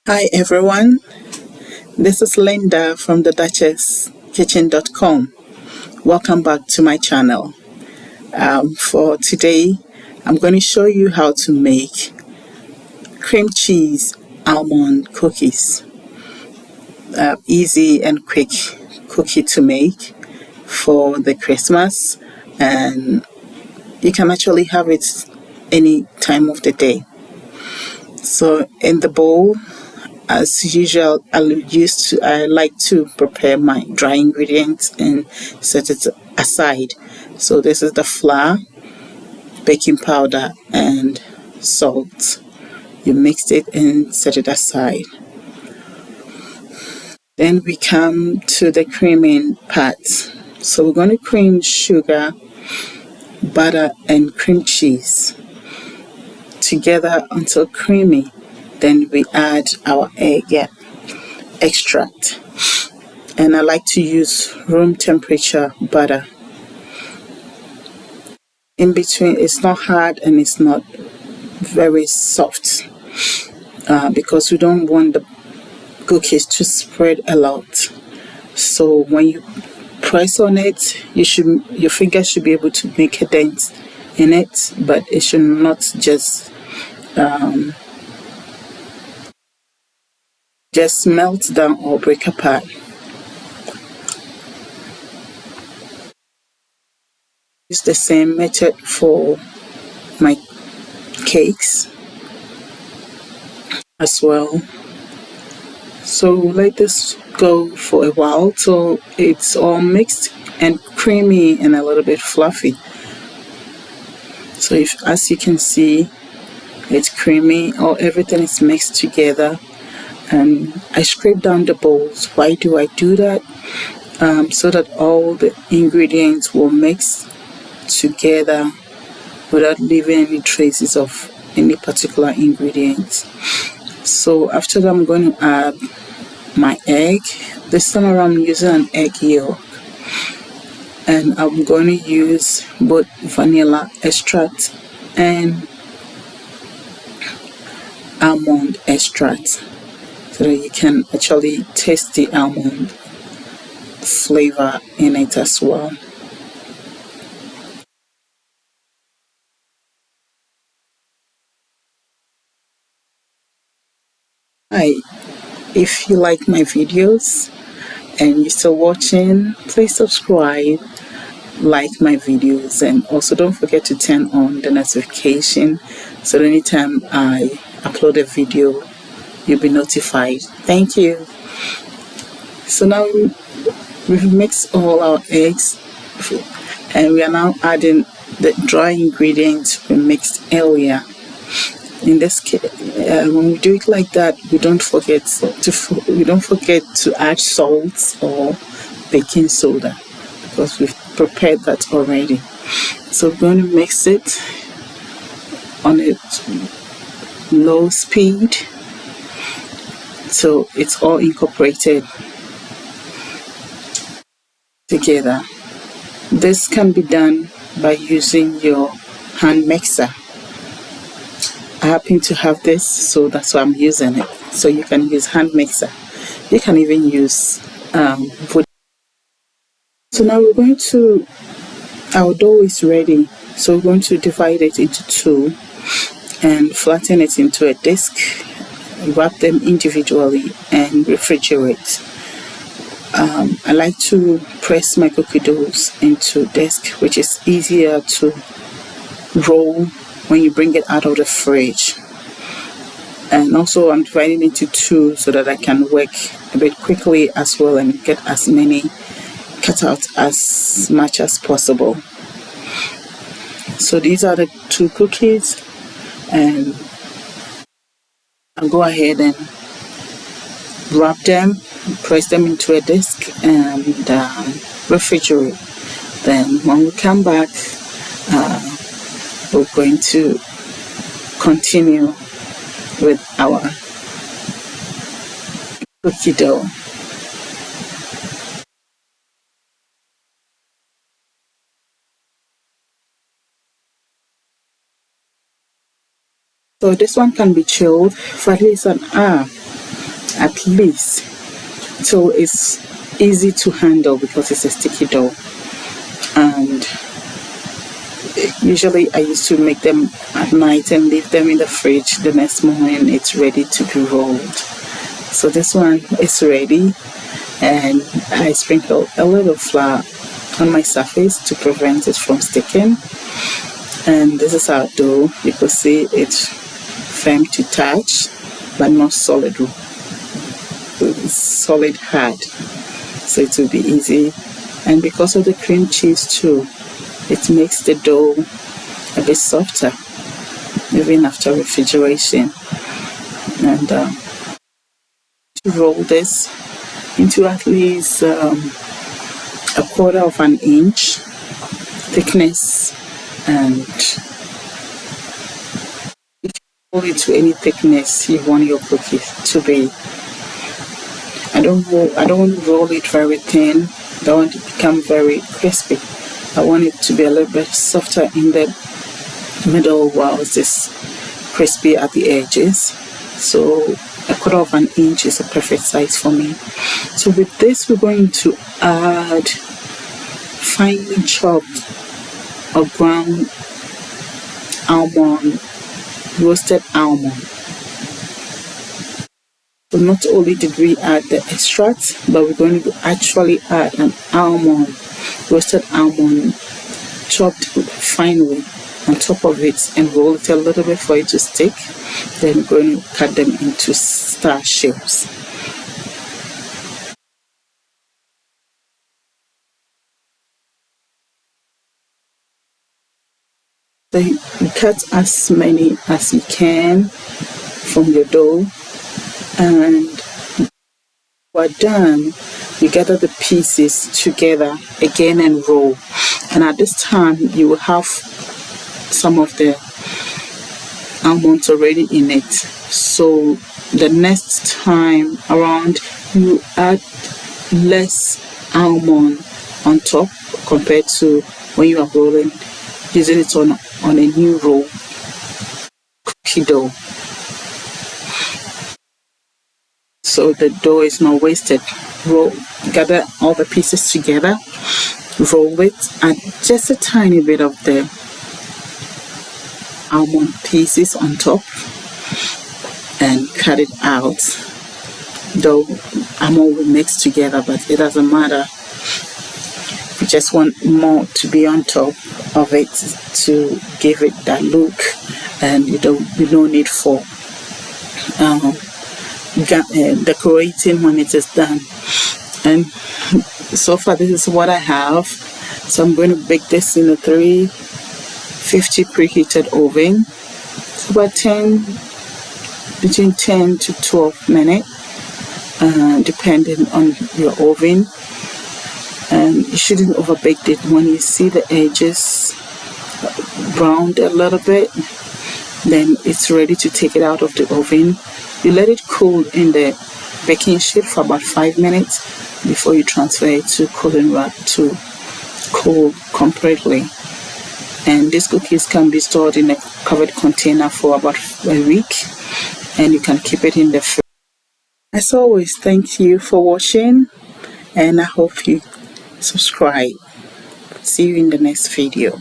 Hi everyone, this is Linda from the DuchessKitchen.com. Welcome back to my channel. For today, I'm going to show you how to make cream cheese almond cookies. Easy and quick cookie to make for the Christmas, and you can actually have it any time of the day. So in the bowl, as usual, I like to prepare my dry ingredients and set it aside. So this is the flour, baking powder, and salt. You mix it and set it aside. Then we come to the creaming part. So we're going to cream sugar, butter, and cream cheese together until creamy. Then we add our egg extract. And I like to use room temperature butter. In between, it's not hard and it's not very soft because we don't want the cookies to spread a lot. So when you press on it, your fingers should be able to make a dent in it, but it should not just melt down or break apart. Use the same method for my cakes as well. So let this go for a while till it's all mixed and creamy and a little bit fluffy. So as you can see, it's creamy, or everything is mixed together, and I scrape down the bowls. Why do I do that? So that all the ingredients will mix together without leaving any traces of any particular ingredients. So after that, I'm going to add my egg. This time around, I'm using an egg yolk, and I'm going to use both vanilla extract and almond extract so that you can actually taste the almond flavor in it as well. Hi, if you like my videos and you're still watching, please subscribe, like my videos, and also don't forget to turn on the notification so that anytime I upload a video, you'll be notified. Thank you. So now we've mixed all our eggs, and we are now adding the dry ingredients we mixed earlier. In this case, when we do it like that, we don't forget to add salt or baking soda because we've prepared that already. So we're going to mix it on a low speed so it's all incorporated together. This can be done by using your hand mixer. I happen to have this, so that's why I'm using it. So you can use hand mixer. You can even use wood. So now our dough is ready. So we're going to divide it into two and flatten it into a disc, wrap them individually, and refrigerate. I like to press my cookie doughs into disc, which is easier to roll when you bring it out of the fridge. And also I'm dividing it into two so that I can work a bit quickly as well and get as many cut out as much as possible. So these are the two cookies, and I'll go ahead and wrap them, press them into a disc, and refrigerate. Then when we come back, we're going to continue with our cookie dough. So this one can be chilled for at least an hour at least till it's easy to handle, because it's a sticky dough. And usually I used to make them at night and leave them in the fridge. The next morning it's ready to be rolled. So this one is ready, and I sprinkle a little flour on my surface to prevent it from sticking. And this is our dough. You can see it's firm to touch but not solid hard, so it will be easy. And because of the cream cheese too, it makes the dough a bit softer even after refrigeration. And roll this into at least a quarter of an inch thickness, and if you roll it to any thickness you want your cookies to be. I don't want to roll it very thin. I don't want it to become very crispy. I want it to be a little bit softer in the middle while it's crispy at the edges. So a quarter of an inch is a perfect size for me. So with this we're going to add finely chopped or ground almond, roasted almond. So not only did we add the extract, but we're going to actually add an almond, roasted almond, chopped finely on top of it, and roll it a little bit for it to stick. Then we're going to cut them into star shapes. So you cut as many as you can from your dough, and we're done. You gather the pieces together again and roll. And at this time you will have some of the almonds already in it. So the next time around you add less almond on top compared to when you are rolling, using it on a new roll cookie dough. So the dough is not wasted. Gather all the pieces together, roll it, add just a tiny bit of the almond pieces on top, and cut it out. Though almond will mix together, but it doesn't matter. You just want more to be on top of it to give it that look, and you don't need for decorating when it is done. And so far this is what I have. So I'm going to bake this in a 350 preheated oven. It's about between 10 to 12 minutes, depending on your oven. And you shouldn't overbake it. When you see the edges browned a little bit, then it's ready to take it out of the oven. You let it cool in the baking sheet for about 5 minutes before you transfer it to cooling rack to cool completely. And these cookies can be stored in a covered container for about a week, and you can keep it in the fridge. As always, thank you for watching, and I hope you subscribe. See you in the next video.